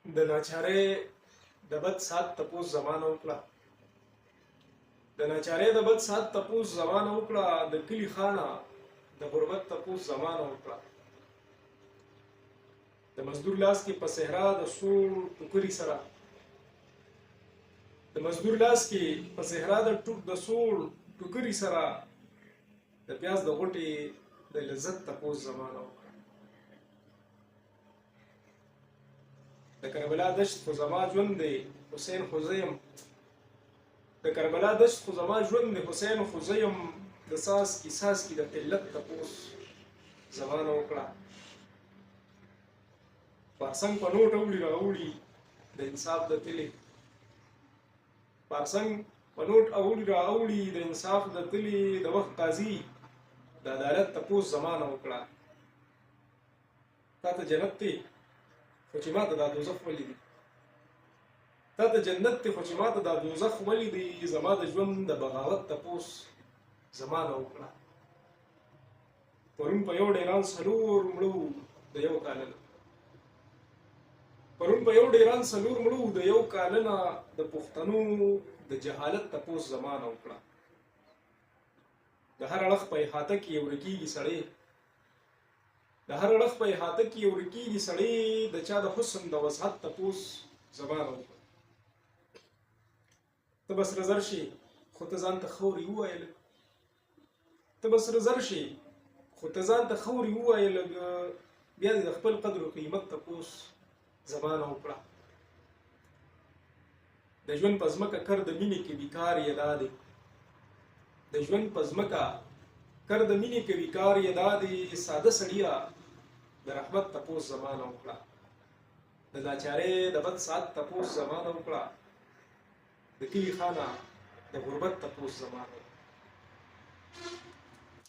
د ناچارۍ د بد ساعت تپوس زمانه وکړه. د ناچارۍ د بد ساعت تپوس زمانه وکړه. د کلي خانه د غربت تپوس زمانه وکړه. د مزدور لاس کې په صحرا د سوړ ټوکري سره، د مزدور لاس کې په صحرا د سوړ ټوکري سره د پیاز د غوټې د لذت تپوس زمانه وکړه. د کربلا دشت خو زما ژوند دی حسین خو زه یم، د کربلا دشت خو زما ژوند دی حسین خو زه یم، د څاڅکي د قلت تپوس زمانه وکړه. پارسنګ په نوټ اوړي راوړي د انصاف د تلې، پارسنګ په نوټ اوړي راوړي د انصاف د تلې، د وخت قاضي د عدالت تپوس زمانه وکړه. تا ته جنت دی خو چې ما ته دا دوزخ ولیدي، تا ته جنت دی خو چې ما ته دا دوزخ ولیدي، زما د ژوند د بغاوت تپوس زمانه وکړه. پرون په یو ډیران څلور مړو د یو کال نه، پرون په یو ډیران څلور مړو د یو کال نه، د پښتنو د جهالت تپوس زمانه وکړه. د هر اړخ په احاطه کې یو ورکېږي سړی، د هر اړخ په احاطه کې یو ورکېږي سړی، د چا د حسن د وضاحت تپوس زمانه وکړه. ته به سره زر شې خو ته ځان ته خورې ووایله، ته به سره زر شې خو ته ځان ته خورې ووایله، بیا دې د خپل قدر و قیمت تپوس زمانه وکړه. د ژوند په ځمکه کر د مینې کې بیکار یې دا دی، د ژوند په ځمکه کر د مینې کې بیکار یې دا دی، ساده سړیه د رحمت تپوس زمانه وکړه. د ناچارۍ د بد ساعت تپوس زمانه وکړه. د کلي خانه د غربت تپوس زمانه وکړه.